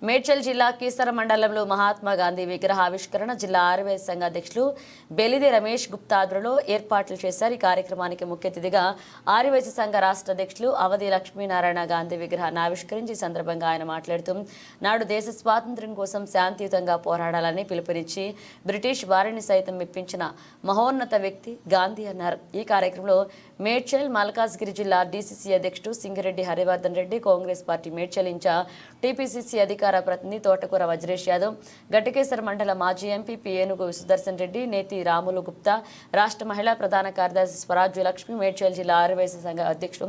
మేడ్చల్ జిల్లా కీసర మండలంలో మహాత్మా గాంధీ విగ్రహావిష్కరణ జిల్లా ఆర్యవైశ్య సంఘ అధ్యక్షులు బెలిది రమేష్ గుప్తా ఆధ్వర్యంలో ఏర్పాట్లు చేశారు. ఈ కార్యక్రమానికి ముఖ్య అతిథిగా ఆర్యవైశ్య సంఘ రాష్ట్ర అధ్యక్షులు అవధి లక్ష్మీనారాయణ గాంధీ విగ్రహాన్ని ఆవిష్కరించి ఈ సందర్భంగా ఆయన మాట్లాడుతూ నాడు దేశ స్వాతంత్ర్యం కోసం శాంతియుతంగా పోరాడాలని పిలుపునిచ్చి బ్రిటిష్ వారిని సైతం మెప్పించిన మహోన్నత వ్యక్తి గాంధీ అన్నారు. ఈ కార్యక్రమంలో మేడ్చల్ మల్కాజ్గిరి జిల్లా డీసీసీ అధ్యక్షుడు Singireddy Harivardhan Reddy, Congress party Medchal in charge TPCC అధికార ప్రతినిధి తోటకూర వజ్రేష్ యాదవ్, గట్టికేసర్ మండల మాజీ ఎంపీ ఏనుగు సుదర్శన్ రెడ్డి, నేతి రాములు గుప్తా, రాష్ట్ర మహిళా ప్రధాన కార్యదర్శి స్వరాజ్య లక్ష్మి, మేడ్చల్ జిల్లా ఆర్యవైశ్య సంఘ అధ్యక్షుడు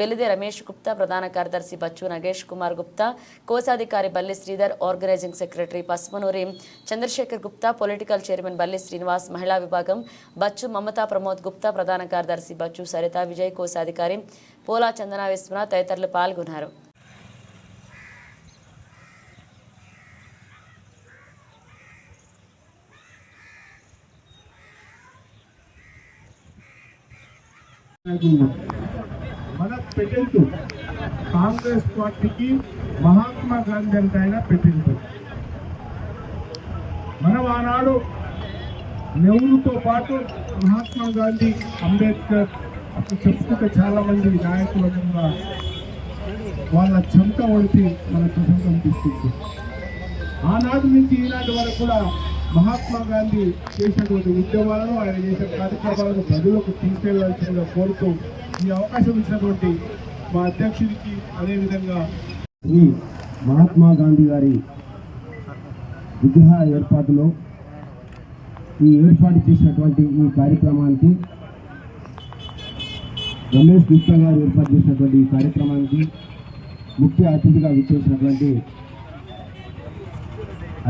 బెలిది రమేష్ గుప్తా, ప్రధాన కార్యదర్శి బచ్చు నగేష్ కుమార్ గుప్తా, కోశాధికారి Balli Sridhar, organising secretary Pasumanuri Chandrashekar Gupta, political chairman Balli Srinivas, మహిళా విభాగం బచ్చు మమతా ప్రమోద్ గుప్తా, ప్రధాన కార్యదర్శి బచ్చు సరిత విజయ్, కోశాధికారి పోలా చందన విశ్వనాథ్ తదితరులు పాల్గొన్నారు. మన పెట్టెంట్ కాంగ్రెస్ పార్టీకి మహాత్మా గాంధీ అంటే ఆయన పెట్టింది. మనం ఆనాడు నెహ్రూతో పాటు మహాత్మా గాంధీ, అంబేద్కర్ అప్పుడు చెప్పుకుంటే చాలా మంది నాయకుల మీద వాళ్ళ చెంత ఒడిపి మన ప్రసంగం తీసుకుంది. ఆనాటి నుంచి ఈనాటి వరకు కూడా మహాత్మా గాంధీ చేసినటువంటి ఉద్యమాలను, ఆయన చేసే కార్యక్రమాలను ప్రజలకు తీసుకెళ్లాల్సిందిగా కోరుతూ ఈ అవకాశం ఇచ్చినటువంటి మా అధ్యక్షుడికి, అదేవిధంగా ఈ మహాత్మా గాంధీ గారి విగ్రహ ఏర్పాటులో ఈ ఏర్పాటు చేసినటువంటి ఈ కార్యక్రమానికి రమేష్ గుప్తా గారు ఏర్పాటు చేసినటువంటి ఈ కార్యక్రమానికి ముఖ్య అతిథిగా విచ్చేసినటువంటి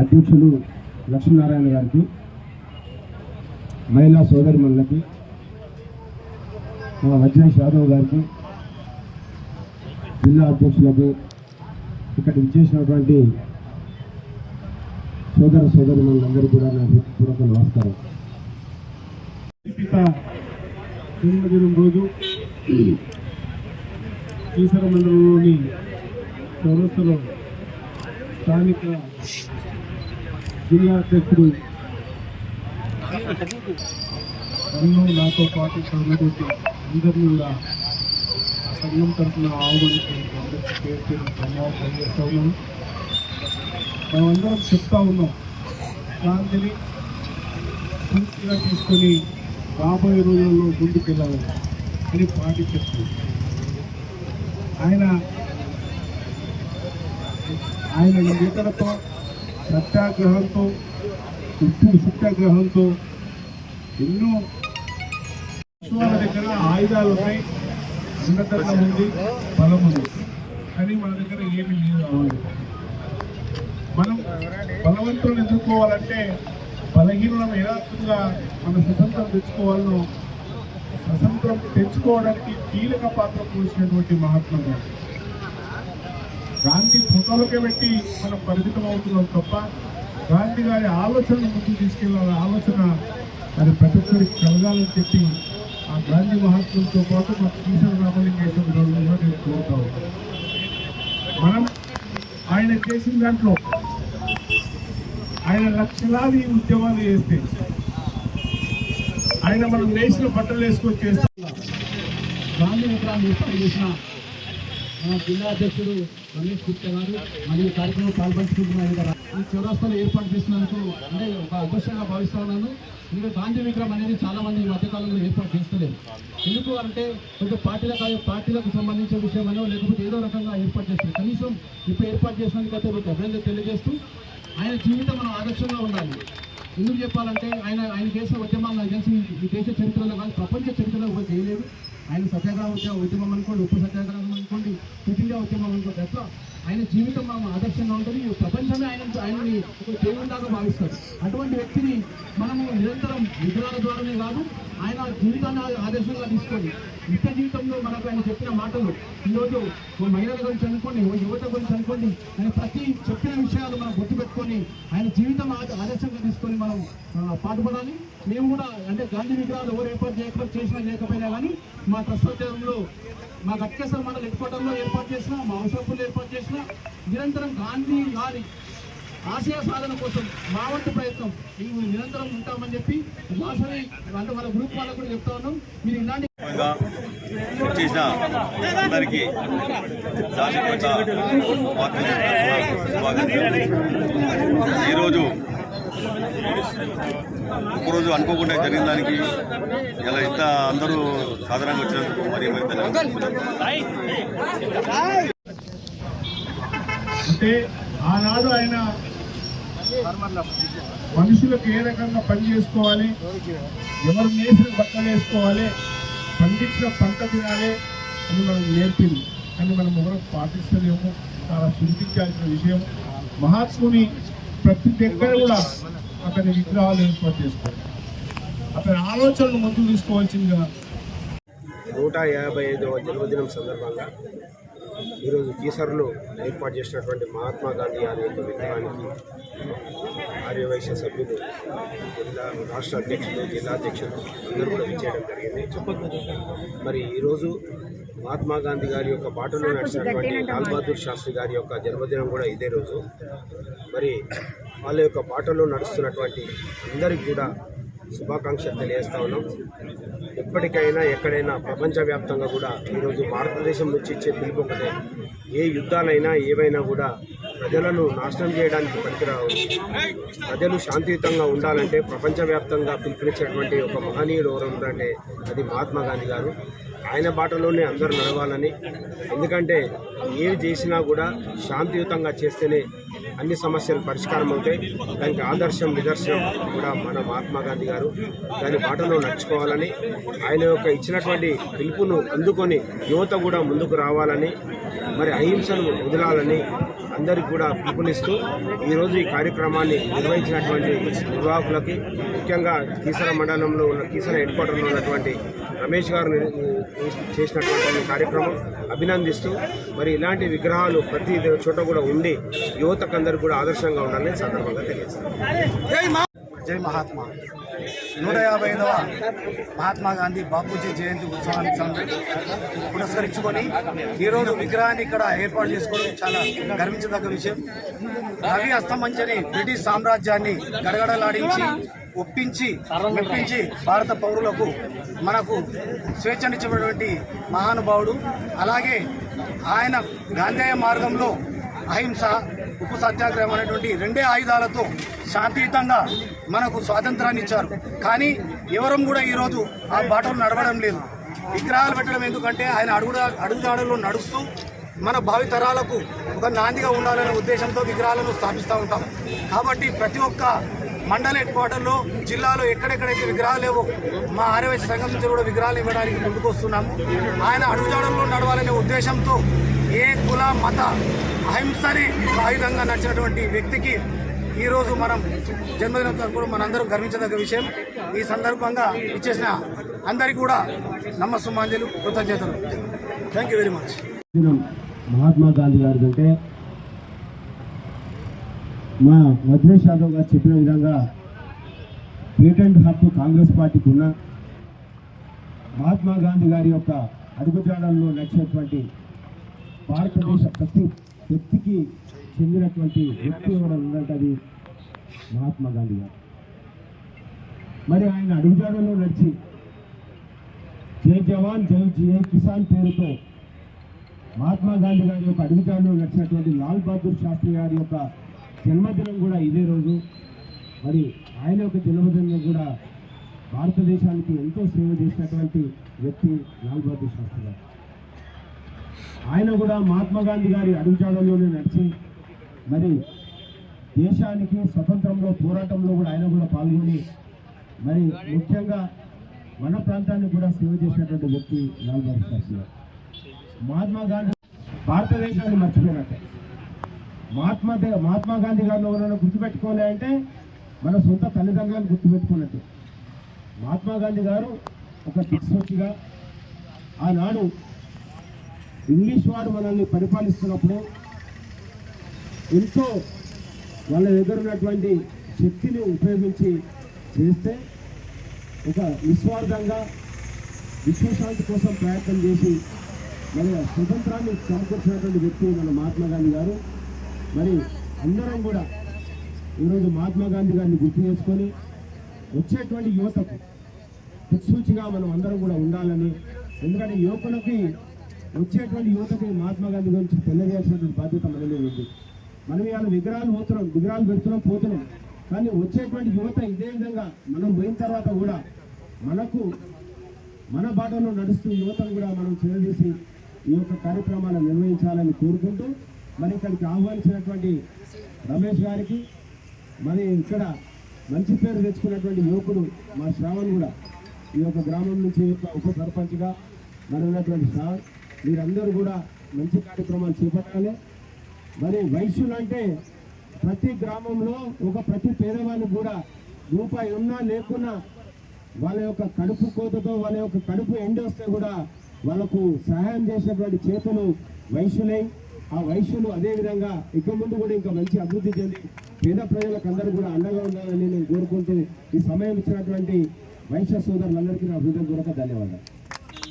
అధ్యక్షులు లక్ష్మీనారాయణ గారికి, మహిళా సోదరిమణులకి, మా వజ్రేష్ యాదవ్ గారికి, జిల్లా అధ్యక్షులకు, ఇక్కడ విచ్చేసినటువంటి సోదరిమణులందరూ కూడా నా హృదయపూర్వక నమస్కారం. జన్మదినం రోజు కీసర మండలంలోని చౌరస్తలో స్థానిక జిల్లా అధ్యక్షుడు నన్ను, నాతో పాటు ఉన్నటువంటి అందరినీ కూడా సంఘం తరఫున ఆహ్వానించినందుకు పేరు ధన్యవాదాలు చేస్తూ ఉన్నాను. మేమందరం చెప్తా ఉన్నాం, గాంధీని పూర్తిగా తీసుకొని రాబోయే రోజుల్లో ముందుకెళ్ళాలి అని పార్టీ చెప్తుంది. ఆయన నికటతో, సత్యాగ్రహంతో, ఉప్పు సత్యాగ్రహంతో ఎన్నో విశ్వాల దగ్గర ఆయుధాలు ఉన్నాయి, ఉన్నతంగా ఉంది, బలం ఉంది, కానీ మన దగ్గర ఏమీ లేదు. మనం బలవంతులను ఎదుర్కోవాలంటే బలహీనం యథార్థంగా మన స్వతంత్రం తెచ్చుకోవాలను, స్వతంత్రం తెచ్చుకోవడానికి కీలక పాత్ర పోసినటువంటి మహాత్మా గాంధీ. గాంధీ ఫోటోలకే పెట్టి మనం పరిమితం అవుతున్నాం తప్ప గాంధీ గారి ఆలోచనను ముందుకు తీసుకెళ్ళాలి, ఆలోచన అది ప్రతి ఒక్కరికి కలగాలని చెప్పి ఆ గాంధీ మహాత్ములతో పాటు మా కీసర రామలింగేశ్వర కూడా నేను కోరుతా ఉన్నాను. మనం ఆయన చేసిన దాంట్లో ఆయన లక్షలాది ఉద్యమాలు చేస్తే, ఆయన మనం వేసిన బట్టలు వేసుకొని చేస్తాం. గాంధీ విగ్రహాన్ని ఏర్పాటు చేసిన మన జిల్లా అధ్యక్షుడు రమేష్ గుప్తా గారు మరియు కార్యక్రమం పాల్పంచుకుంటున్నారు కదా. ఈ చౌరస్తాలో ఏర్పాటు చేసినందుకు అంటే ఒక అదృష్టంగా భావిస్తా ఉన్నాను. ఎందుకంటే గాంధీ విగ్రహం అనేది చాలా మంది ఈ మధ్యకాలంలో ఏర్పాటు చేస్తలేదు. ఎందుకు అంటే కొంచెం పార్టీలకు సంబంధించిన విషయమనో లేకపోతే ఏదో రకంగా ఏర్పాటు చేస్తారు. కనీసం ఇప్పుడు ఏర్పాటు చేసినందుకు అయితే మీకు అభినందన తెలియజేస్తూ ఆయన జీవితం మనం ఆదర్శంగా ఉండాలి. ఎందుకు చెప్పాలంటే ఆయన చేసిన ఉద్యమాలు నాకు తెలిసి ఈ దేశ చరిత్రలో కానీ ప్రపంచ చరిత్రలో కూడా చేయలేదు. ఆయన సత్యాగ్రహ ఉద్యమం అనుకోండి, ఉప్పు సత్యాగ్రహం అనుకోండి, క్విట్ ఇండియా ఉద్యమం అనుకోండి, అట్లా ఆయన జీవితం మనం ఆదర్శంగా ఉంటుంది. ప్రపంచమే ఆయనని ఒక దేవుడిలాగా భావిస్తారు. అటువంటి వ్యక్తిని మనము నిరంతరం విగ్రహాల ద్వారానే కాదు, ఆయన జీవితాన్ని ఆదర్శంగా తీసుకొని నిత్య జీవితంలో మనకు ఆయన చెప్పిన మాటలు, ఈరోజు మహిళల గురించి అనుకోండి, యువత గురించి అనుకోండి, ఆయన ప్రతి చెప్పిన విషయాలు మనం గుర్తుపెట్టుకొని ఆయన జీవితం ఆదర్శంగా తీసుకొని మనం పాటుపడాలి. మేము కూడా అంటే గాంధీ విగ్రహాలు ఎవరు ఏర్పాటు చేసినా చేయకపోయినా కానీ మా ప్రస్తుతంలో మా గట్కేశ్వర మండల హెడ్ క్వార్టర్లో ఏర్పాటు చేసిన, మా అవసరపుల్లో ఏర్పాటు చేసిన నిరంతరం గాంధీ గారి ఆశయ సాధన కోసం మా వంతు ప్రయత్నం మేము నిరంతరం ఉంటామని చెప్పి వాసవి అంటే వాళ్ళ గ్రూప్ వాళ్ళకు కూడా చెప్తా ఉన్నాం. మీరు ఇలాంటి చేసిన అందరికీ ఈరోజు ఒకరోజు అనుకోకుండా జరిగిన దానికి ఇలా ఇంత అందరూ సాధారణంగా వచ్చినందుకు మరి అంటే ఆనాడు ఆయన మనుషులకు ఏ రకంగా పని చేసుకోవాలి, ఎవరు నేసిన బట్టలు వేసుకోవాలి, పండించిన పంట తినాలి అని మనం నేర్పింది. కానీ మనం ఎవరు పాటిస్తలేము. చాలా చింతించాల్సిన విషయం. మహాత్ముని ప్రతి దగ్గర కూడా అతని విగ్రహాలు ఏర్పాటు చేసుకోవాలి. అతని ఆలోచనలు ముందుకు తీసుకోవాల్సిందిగా 155వ జన్మదినం సందర్భంగా ఈరోజు కీసర్లో ఏర్పాటు చేసినటువంటి మహాత్మా గాంధీ గారి యొక్క విగ్రహానికి ఆర్యవైశ్య సభ్యులు, జిల్లా రాష్ట్ర అధ్యక్షులు, జిల్లా అధ్యక్షులు అందరూ కూడా విచ్చేయడం జరిగింది. మరి ఈరోజు మహాత్మా గాంధీ గారి యొక్క బాటలో నడిచినటువంటి లాల్ బహదూర్ శాస్త్రి గారి యొక్క జన్మదినం కూడా ఇదే రోజు. మరి వాళ్ళ యొక్క బాటలో నడుస్తున్నటువంటి అందరికీ కూడా శుభాకాంక్షలు తెలియజేస్తా ఉన్నాం. ఎప్పటికైనా ఎక్కడైనా ప్రపంచవ్యాప్తంగా కూడా ఈరోజు భారతదేశం నుంచి ఇచ్చే పిలుపు ఒకటే, ఏ యుద్ధాలైనా ఏవైనా కూడా ప్రజలను నాశనం చేయడానికి పనికిరావు. ప్రజలు శాంతియుతంగా ఉండాలంటే ప్రపంచవ్యాప్తంగా పిలుపునిచ్చినటువంటి ఒక మహనీయుడు ఎవరు అంటే అది మహాత్మా గాంధీ గారు. ఆయన బాటలోనే అందరూ నడవాలని, ఎందుకంటే ఏవి చేసినా కూడా శాంతియుతంగా చేస్తేనే అన్ని సమస్యలు పరిష్కారం అవుతాయి. దానికి ఆదర్శం, నిదర్శనం కూడా మన మహాత్మా గాంధీ గారు. దాని బాటలో నడుచుకోవాలని, ఆయన యొక్క ఇచ్చినటువంటి పిలుపును అందుకొని యువత కూడా ముందుకు రావాలని, మరి అహింసను వదలాలని అందరికి కూడా పిలుపునిస్తూ ఈరోజు ఈ కార్యక్రమాన్ని నిర్వహించినటువంటి నిర్వాహకులకి, ముఖ్యంగా కీసర మండలంలో ఉన్న కీసర హెడ్ క్వార్టర్లో ఉన్నటువంటి రమేష్ గారు చేసినటువంటి కార్యక్రమం అభినందిస్తూ, మరి ఇలాంటి విగ్రహాలు ప్రతి చోట కూడా ఉండి యువతకందరికీ కూడా ఆదర్శంగా ఉండాలని సందర్భంగా తెలియజేస్తారు. జై మహాత్మా. 155వ మహాత్మా గాంధీ బాపూజీ జయంతి ఉత్సవాన్ని పురస్కరించుకొని ఈరోజు విగ్రహాన్ని ఇక్కడ ఏర్పాటు చేసుకోవడం చాలా గర్వించదగ్గ విషయం. రవి అస్తమంచని బ్రిటిష్ సామ్రాజ్యాన్ని గడగడలాడించి మెప్పించి భారత పౌరులకు మనకు స్వేచ్ఛనిచ్చినటువంటి మహానుభావుడు. అలాగే ఆయన గాంధేయ మార్గంలో అహింస, ఉప్పు సత్యాగ్రహం అనేటువంటి రెండే ఆయుధాలతో శాంతియుతంగా మనకు స్వాతంత్రాన్ని ఇచ్చారు. కానీ ఎవరం కూడా ఈరోజు ఆ బాటలు నడవడం లేదు. విగ్రహాలు పెట్టడం ఎందుకంటే ఆయన అడుగుదాడుల్లో నడుస్తూ మన భావితరాలకు ఒక నాందిగా ఉండాలనే ఉద్దేశంతో విగ్రహాలను స్థాపిస్తూ ఉంటాం. కాబట్టి ప్రతి ఒక్క మండల హెడ్ క్వార్టర్లో, జిల్లాలో ఎక్కడెక్కడైతే విగ్రహాలు లేవో మా ఆర్యవైశ్య సంఘం నుంచి కూడా విగ్రహాలు ఇవ్వడానికి ముందుకు వస్తున్నాము. ఆయన అడుగుజాడల్లో నడవాలనే ఉద్దేశంతో ఏ కుల మత అహింసని ఆయుధంగా నడిచినటువంటి వ్యక్తికి ఈరోజు మనం జన్మదినం కూడా మనందరం గర్వించదగ్గ విషయం. ఈ సందర్భంగా ఇచ్చేసిన అందరికీ కూడా నమస్సుమాంజలు, కృతజ్ఞతలు. Thank you very much. Mahatma Gandhi గారి కంటే మా వజ్రేష్ యాదవ్ గారు చెప్పిన విధంగా పేటెంట్ హక్కు కాంగ్రెస్ పార్టీకి ఉన్న, మహాత్మా గాంధీ గారి యొక్క అడుగుజాడల్లో నడిచేటువంటి భారతదేశ ప్రతి వ్యక్తికి చెందినటువంటి వ్యక్తి ఎవరు ఉందంటే అది మహాత్మా గాంధీ గారు. మరి ఆయన అడుగుజాడల్లో నడిచి జై జవాన్ జై కిసాన్ పేరుతో మహాత్మా గాంధీ గారి యొక్క అడుగుజాడల్లో నడిచినటువంటి లాల్ బహదూర్ శాస్త్రి గారి యొక్క జన్మదినం కూడా ఇదే రోజు. మరి ఆయన యొక్క జన్మదినం కూడా భారతదేశానికి ఎంతో సేవ చేసినటువంటి వ్యక్తి లాల్ బహదూర్ శాస్త్రి గారు. ఆయన కూడా మహాత్మా గాంధీ గారి అడుగుజాడల్లోనే నడిచి మరి దేశానికి స్వతంత్రంలో పోరాటంలో కూడా ఆయన కూడా పాల్గొని మరి ముఖ్యంగా మన ప్రాంతాన్ని కూడా సేవ చేసినటువంటి వ్యక్తి లాల్ బహదూర్ శాస్త్రి గారు. మహాత్మా గాంధీ భారతదేశాన్ని మర్చిపోయినట్టే. మహాత్మా గాంధీ గారిని ఎవరైనా గుర్తుపెట్టుకోలే అంటే మన సొంత తల్లిదండ్రులను గుర్తుపెట్టుకున్నట్టు. మహాత్మా గాంధీ గారు ఒక దిక్సూచిగా ఆనాడు ఇంగ్లీష్ వారు మనల్ని పరిపాలిస్తున్నప్పుడు ఎంతో వాళ్ళ దగ్గర ఉన్నటువంటి శక్తిని ఉపయోగించి చేస్తే ఒక నిస్వార్థంగా విశ్వశాంతి కోసం ప్రయత్నం చేసి మరి స్వతంత్రాన్ని సమకూర్చినటువంటి వ్యక్తి మన మహాత్మా గాంధీ గారు. మరి అందరం కూడా ఈరోజు మహాత్మా గాంధీ గారిని గుర్తు చేసుకొని వచ్చేటువంటి యువతకు దిక్సూచిగా మనం అందరం కూడా ఉండాలని, ఎందుకంటే యువకులకి వచ్చేటువంటి యువతకి మహాత్మా గాంధీ గురించి తెలియజేసినటువంటి బాధ్యత మన మీద ఉంది. మనం ఇవాళ విగ్రహాలు పోతున్నాం, కానీ వచ్చేటువంటి యువత ఇదే విధంగా మనం పోయిన తర్వాత కూడా మన బాటలో నడుస్తూ యువతను కూడా మనం చేరదీసి ఈ యొక్క కార్యక్రమాలను నిర్వహించాలని కోరుకుంటూ, మరి ఇక్కడికి ఆహ్వానించినటువంటి రమేష్ గారికి, మరి ఇక్కడ మంచి పేరు తెచ్చుకున్నటువంటి యువకుడు మా శ్రావణ్ కూడా ఈ యొక్క గ్రామం నుంచి ఉప సర్పంచ్గా మరి ఉన్నటువంటి శ్రావణ్, మీరందరూ కూడా మంచి కార్యక్రమాలు చేపట్టాలి. మరి వైశ్యులు అంటే ప్రతి గ్రామంలో ప్రతి పేదవాళ్ళకి కూడా రూపాయి ఉన్నా లేకున్నా వాళ్ళ యొక్క కడుపు కోతతో, వాళ్ళ యొక్క కడుపు ఎండి వస్తే కూడా వాళ్ళకు సహాయం చేసినటువంటి చేతులు వైశ్యులై, ఆ వైశ్యులు అదేవిధంగా ఇక ముందు కూడా ఇంకా మంచి అభివృద్ధి చెంది పేద ప్రజలకు అందరూ కూడా అండగా ఉండాలని నేను కోరుకుంటూ ఈ సమయం ఇచ్చినటువంటి వైశ్య సోదరులందరికీ నా హృదయపూర్వక ధన్యవాదాలు.